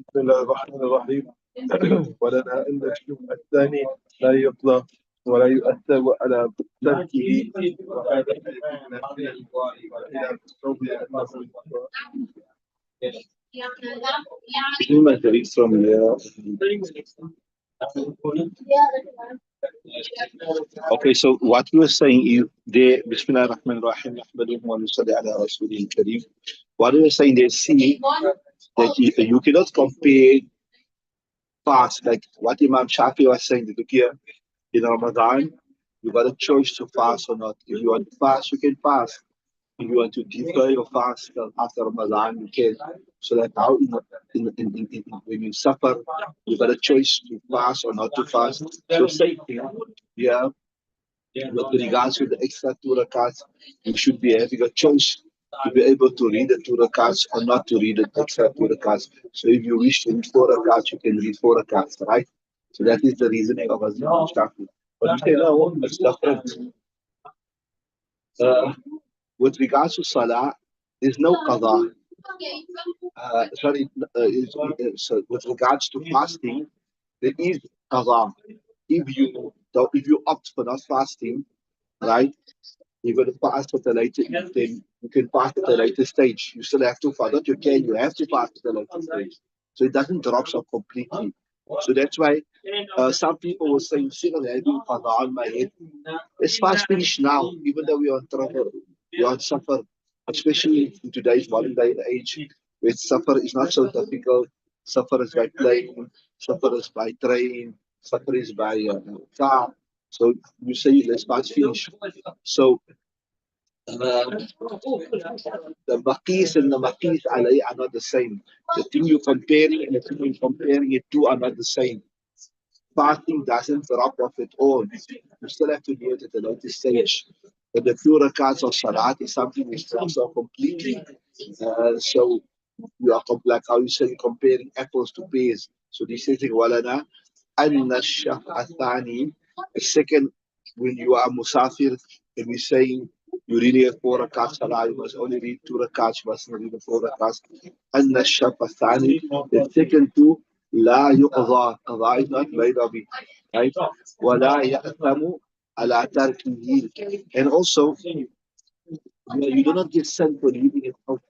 بسم الله الرحمن الرحيم. ولنا أن الشبه الثاني لا يطلق ولا يؤثر على تركه، وهذا يكون إلى الصوم لأنه Okay, so what we were saying is there, Bismillah ar-Rahman ar-Rahim, Nahmaduhu wa nusalli ala Rasulil Kareem. What we were saying there, see that you cannot compare fast, like what Imam Shafi was saying, that here in Ramadan, you got a choice to fast or not. If you want to fast, you can fast. If you want to defer your fast till after Ramadan, you can. So that now, when you suffer, you got a choice to fast or not to fast. So same thing, yeah. With regards to the extra two rakats, you should be having a choice to be able to read the two rakats or not to read the extra two rakats. So if you wish to read four rakats, you can read four rakats, right? So that is the reasoning of Imam Shafi. But you say, no, it's different. With regards to Salah, there's no qadha. So with regards to fasting, there is qadha. If you opt for not fasting, right? You're going to fast at a later, then you can fast at a later stage. You still have to fast. Not you can, you have to fast at a later stage. So it doesn't drop off completely. So that's why some people will say, still having qadha on my head. Let's fast finish now, even though we are on trouble, we are on suffer, especially in today's modern day and age, where suffer is not so difficult. Suffer is by plane, suffer is by train, suffer is by car. So you say, let's fast finish. So the maqis and the maqis alay are not the same. The thing you're comparing and the thing you're comparing it to are not the same. Fasting doesn't drop off at all. You still have to do it at a later stage. But the few rakats of salat is something which drops off completely. So you are like how you say comparing apples to pears. So this is walana anna athani. The second, when you are musafir and we're saying you really have four rakats salah, you must only read two rakats, you mustn't read the four rakats. Anna athani. The second two, لا يقضى. قضاء is not made of it, right? ولا يأثم على تركه. And also, you do not get sent for leaving it out,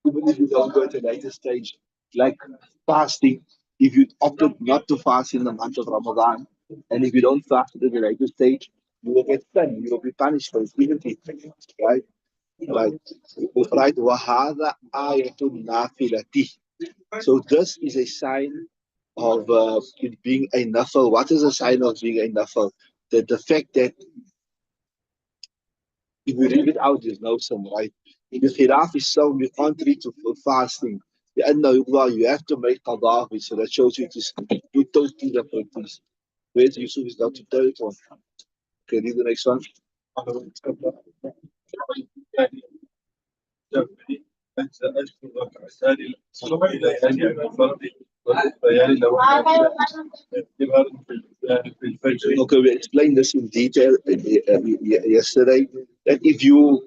even if you don't go to a later stage, like fasting. If you opted not to fast in the month of Ramadan, and if you don't fast at the later stage, you will get sent. You will be punished for it, right? Right. Right. وَهَذَا آيَةٌ نَافِلَةِ. So this is a sign of it being a nafal. What is a sign of being a nafal? That the fact that if you read it out, there's no sin, right? The khilaf is so you can't read to fasting. You have to make qadha, so that shows you it is two totally different things. Where's Yusuf is not to tell it one. Okay, read the next one. Okay, we explained this in detail yesterday. That if you're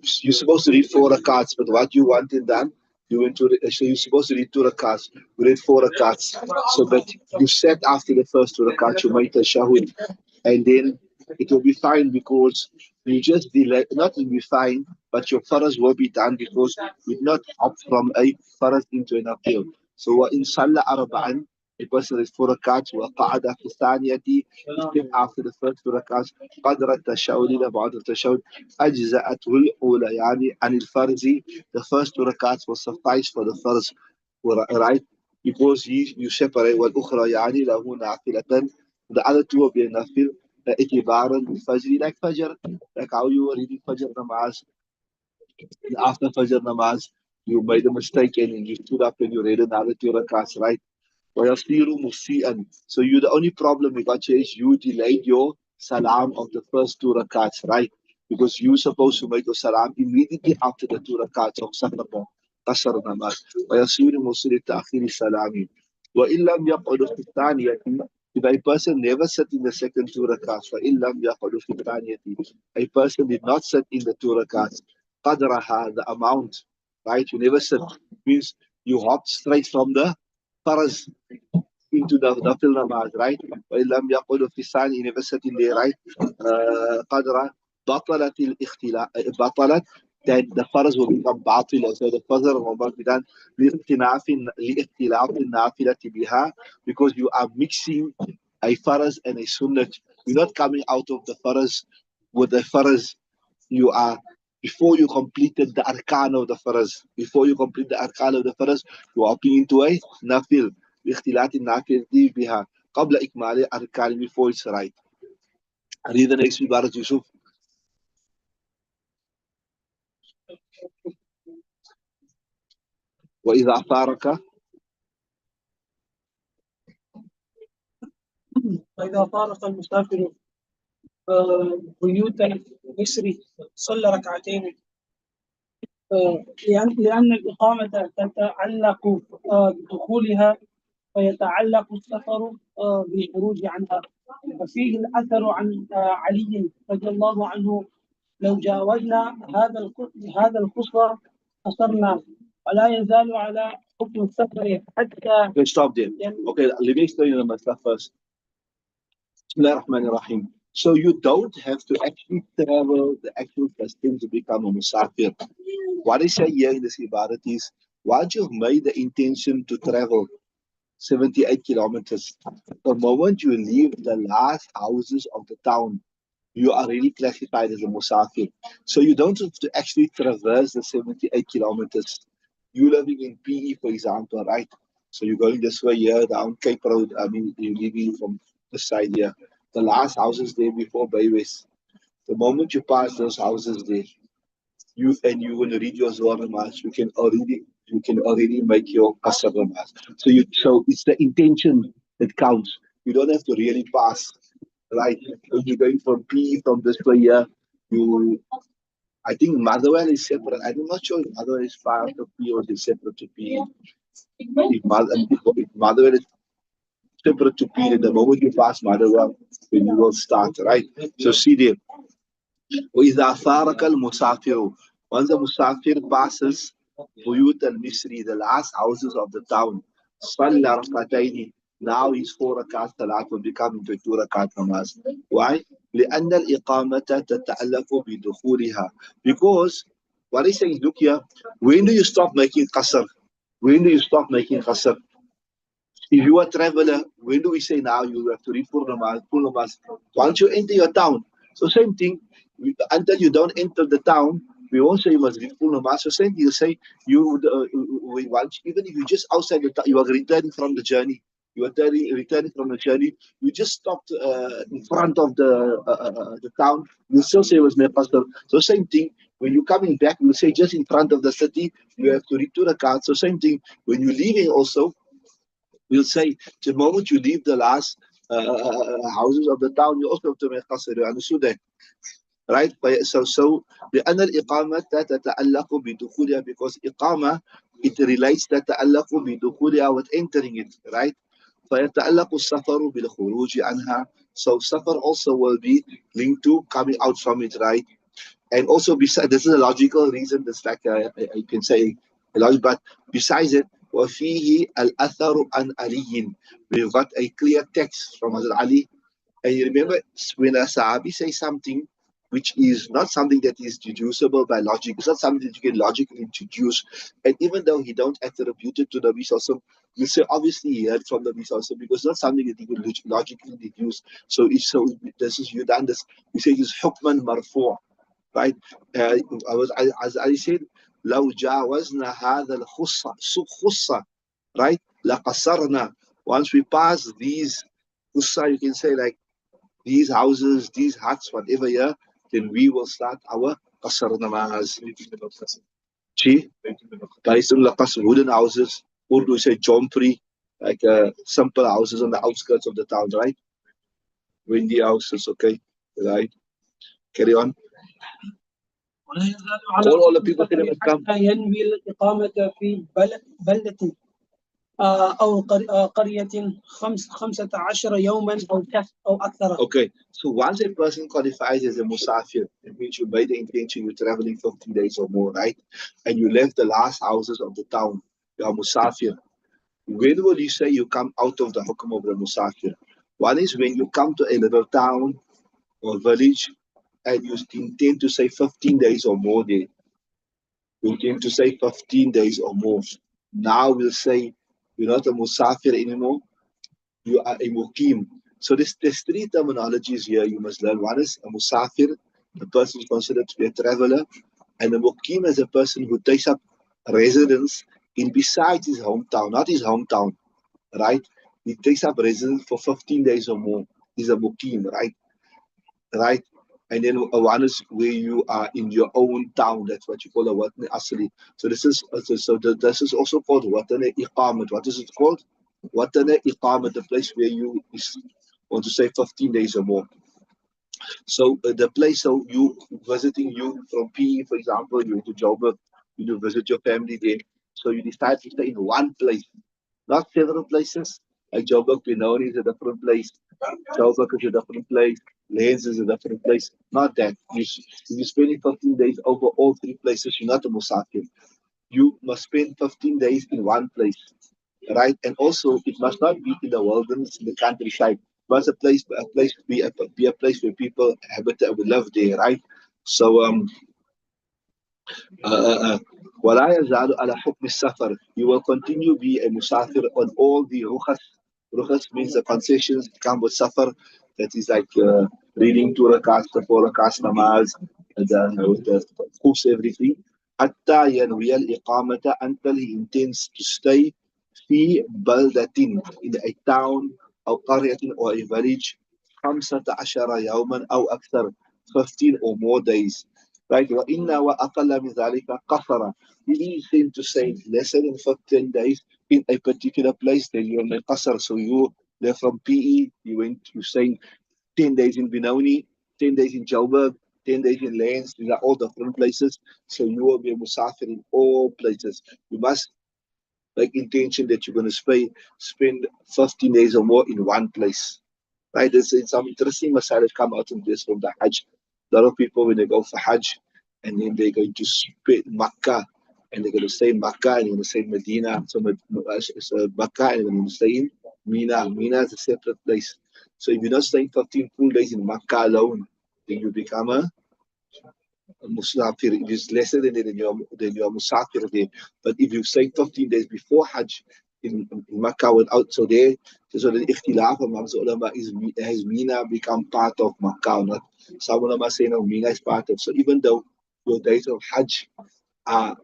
supposed to read four rakats, but what you wanted done, so you're supposed to read two rakats. You read four rakats, so but you sat after the first two rakats, you made a shahud, and then it will be fine because you just delay. Not will be fine, but your faraz will be done because you did not opt from a faraz into an appeal. So in Salah Arba'an, a person is 4 rakats, وقعد في الثانية, step after the first 2 rakats, قدر التشهد إلى بعد التشهد, أجزأته الأولى يعني عن الفرز. The first 2 rakats will suffice for the first, right? Because you separate والأخرى يعني له نافلة. The other two will be a nafil. اعتبارا بالفجر, like Fajr, like how you were reading Fajr namaz. After Fajr namaz, you made a mistake and you stood up and you read another 2 rakats, right? وَيَصِيرُ مُسِيئًا. So you, the only problem you got here is you delayed your salam of the first 2 rakats, right? Because you're supposed to make your salam immediately after the 2 rakats of Safar, Qasr namaz. وَيَصِيرُ مُسِيء تَأْخِيرِ السَّلَامِ. وَإِن لَمْ يَقْعُدْ فِي الثَّانِيَةِ. If a person never sat in the second 2 rakats, فَإِن لَمْ يَقْعُدْ فِي الثَّانِيَةِ. A person did not sit in the 2 rakats, قَدْرَهَا, the amount, right? You never sit. Means you hop straight from the faraz into the nafil namaz, right? وَإِلَّمْ يَقُلُوا فِي الثَّانِي, you never sit in there, right? قَدْرَ بَطَلَتِ الْإِخْتِلَاء بَطَلَت, that the faraz will become batil. So the fajr will not be done لِإِخْتِلَافِ النَّافِلَةِ بِهَا, because you are mixing a faraz and a sunnat. You're not coming out of the faraz with the faraz. You are, before you completed the arkan of the faraz, before you complete the arkan of the faraz, you are hopping into a nafil. باختلاط النافل بها قبل إكمال أركان, before it's right. Read the next few bars, Yusuf. وإذا فارق وإذا فارق المسافر بيوت مصر صلى ركعتين، لأن الإقامة تتعلق بدخولها ويتعلق السفر بالخروج عنها. وفيه الأثر عن علي رضي الله عنه: لو جاوزنا هذا القصر قصرنا، ولا يزال على حكم السفر حتى. Okay, stop there. Okay, let me explain the masla first. Bismillah ar-Rahman ar-Rahim. So you don't have to actually travel the actual distance to become a musafir. What I say here in this ibadat is, once you've made the intention to travel 78 kilometers, the moment you leave the last houses of the town, you are really classified as a musafir. So you don't have to actually traverse the 78 kilometers. You living in PE, for example, right? So you're going this way here, down Cape Road. I mean, you're leaving from the side here. The last houses there before Baywest. The moment you pass those houses there, you want to read your Zohar Namaz, you can already make your Qasr Namaz. So it's the intention that counts. You don't have to really pass, right? When you're going from P from this way here, I think Motherwell is separate. I'm not sure if Motherwell is part of P or is separate to P. If Motherwell is separate to P, the moment you pass Motherwell, then you will start, right? So see there. وإذا فارق المسافر, once the musafir passes بيوت المصري, the last houses of the town, صلى ركعتين, now his 4 rakat salat will become into 2 rakat namaz. Why? لأن الإقامة تتعلق بدخولها, because what he's saying is, look here, when do you stop making qasr? When do you stop making qasr? If you are a traveler, when do we say now you have to read full namaz? Once you enter your town. So same thing, until you don't enter the town, we won't say you must read full namaz. So same thing, you say once, even if you just outside the town, you are returning from the journey. You are returning from the journey. You just stopped in front of the town. You still say it was Nepastor. So same thing. When you're coming back, you say just in front of the city, you have to read 2 rakat. So same thing. When you're leaving also, we'll say the moment you leave the last houses of the town, you also have to make qasr. You understood that? Right? So لأن الإقامة تتعلق بدخولها, because إقامة, it relates تتعلق بدخولها with entering it, right? فيتعلق السفر بالخروج عنها. So safar also will be linked to coming out from it, right? And also, besides, this is a logical reason. That's like I can say a logic, but besides it, وفيه الأثر عن علي. We've got a clear text from Hazrat Ali. And you remember when a Sahabi says something which is not something that is deducible by logic, it's not something that you can logically introduce. And even though he don't attribute it to the Nabi Sallallahu, you say obviously he heard from the Nabi Sallallahu, because it's not something that you can logically deduce. So this is, you done this. You say it's hukman marfu'. Right? As I said, لو جاوزنا هذا الخصة, right? لقصرنا. Once we pass these khussa, you can say like these houses, these huts, whatever here, then we will start our qasr namaz. See? Based on laqas, wooden houses, or do we say jompri, like simple houses on the outskirts of the town, right? Windy houses, okay, right? Carry on. ولا يزال على All the people السفر can come. حتى ينوي الإقامة في بلدة أو قرية 15 يوما أو أكثر. Okay, so once a person qualifies as a musafir, it means you made the intention you're traveling 15 days or more, right? And you left the last houses of the town. you are Musafir. When will you say you come out of the hukum of the Musafir? One is when you come to a little town or village and you intend to say 15 days or more there. You intend to say 15 days or more. Now we'll say you're not a Musafir anymore, you are a Mukim. So there's three terminologies here you must learn. One is a Musafir, the person is considered to be a traveler, and a Mukim is a person who takes up residence in besides his hometown, not his hometown, right? He takes up residence for 15 days or more. He's a Mukim, right? Right? And then one is where you are in your own town. That's what you call a Watane Asli. So this is also called Watane Iqamat. What is it called? Watane Iqamat, the place where you want to say 15 days or more. So the place, so you visiting you from PE, for example, you into Joburg, you do visit your family there. So you decide to stay in one place, not several places. Like Joburg, Benoni is a different place. Joburg is a different place. Lens is a different place. Not that. If you're spending 15 days over all three places, you're not a Musafir. You must spend 15 days in one place, right? And also, it must not be in the wilderness, in the countryside. It must be a place where people will live there, right? So, ولا يزال على حكم السفر. You will continue be a musafir on all the rukhas. Rukhas means the concessions that come with safar. That is like reading two rakats, the four rakats namaz, with the course everything. حتى ينوي الإقامة until he intends to stay في بلدة in a town أو قرية or a village 15 يوما أو أكثر 15 or more days. Right? وَإِنَّ وَأَقَلَّ مِنْ ذَلِكَ قَصَرًا. You seem to say less than 15 days in a particular place, then you're in a qasar. So you left from PE, you saying 10 days in Benoni, 10 days in Joburg, 10 days in Lens. These are all different places. So you will be a musafir in all places. You must make intention that you're going to spend 15 days or more in one place. Right? There's some interesting masalah come out of this from the Hajj. A lot of people, when they go for Hajj, and then they're going to spend Makkah, and they're going to stay in Makkah, and they're going to stay in Medina. So Makkah, and they're going to stay in Mina. Mina is a separate place. So if you're not staying 15 full days in Makkah alone, then you become a Musafir. If it's lesser than that, then you're a Musafir there. But if you stay 15 days before Hajj in Makkah without, so the ikhtilaf amongst the ulama is, has Mina become part of Makkah or not? Some ulama say no, Mina is part of. So even though your days of Hajj are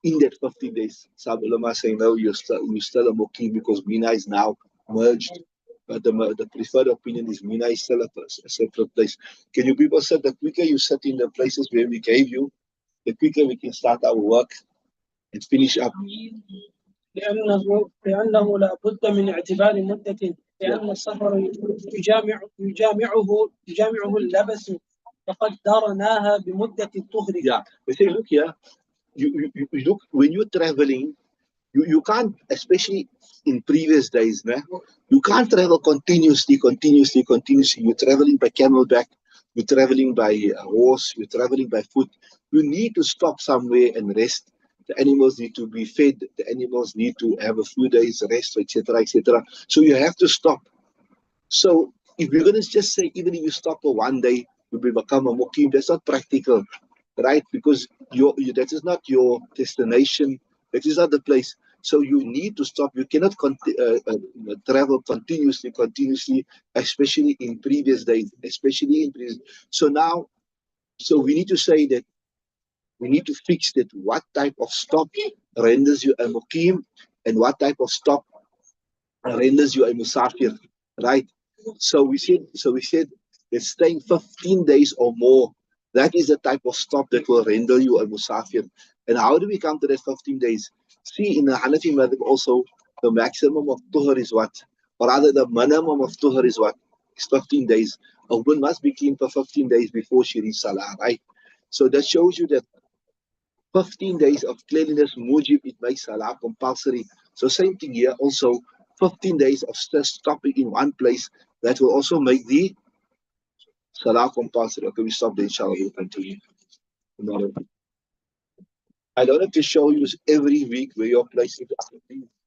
in that 15 days, some ulama say no, you're still a Muqim because Mina is now merged. But the preferred opinion is Mina is still a separate place. Can you people say the quicker you sit in the places where we gave you, the quicker we can start our work and finish up? لأنه لا بد من اعتبار مدة، لأن السفر يجامعه اللبس، فقد دارناها بمدة الطهر. Yeah, they say, look here, you look, when you're traveling, you can't, especially in previous days, né? You can't travel continuously. You're traveling by camelback, you're traveling by horse, you're traveling by foot. You need to stop somewhere and rest. The animals need to be fed. The animals need to have a few days rest, etc., etc. So you have to stop. So if you're going to just say, even if you stop for one day, you will become a mukim, that's not practical, right? Because that is not your destination. That is not the place. So you need to stop. You cannot travel continuously, especially in previous days, So now, so we need to say that we need to fix that what type of stop renders you a mukim and what type of stop renders you a musafir, right? So we said that staying 15 days or more, that is the type of stop that will render you a musafir. And how do we come to that 15 days? See, in the Hanafi madhab also, the maximum of tuhur is what? Or rather, the minimum of tuhur is what? It's 15 days. A woman must be clean for 15 days before she reads salah, right? So that shows you that 15 days of cleanliness, mujib, it makes salah compulsory. So same thing here also, 15 days of stopping in one place, that will also make the salah compulsory. Okay, we stop there, inshallah, we'll continue tomorrow. I don't have to show you every week where you're placing the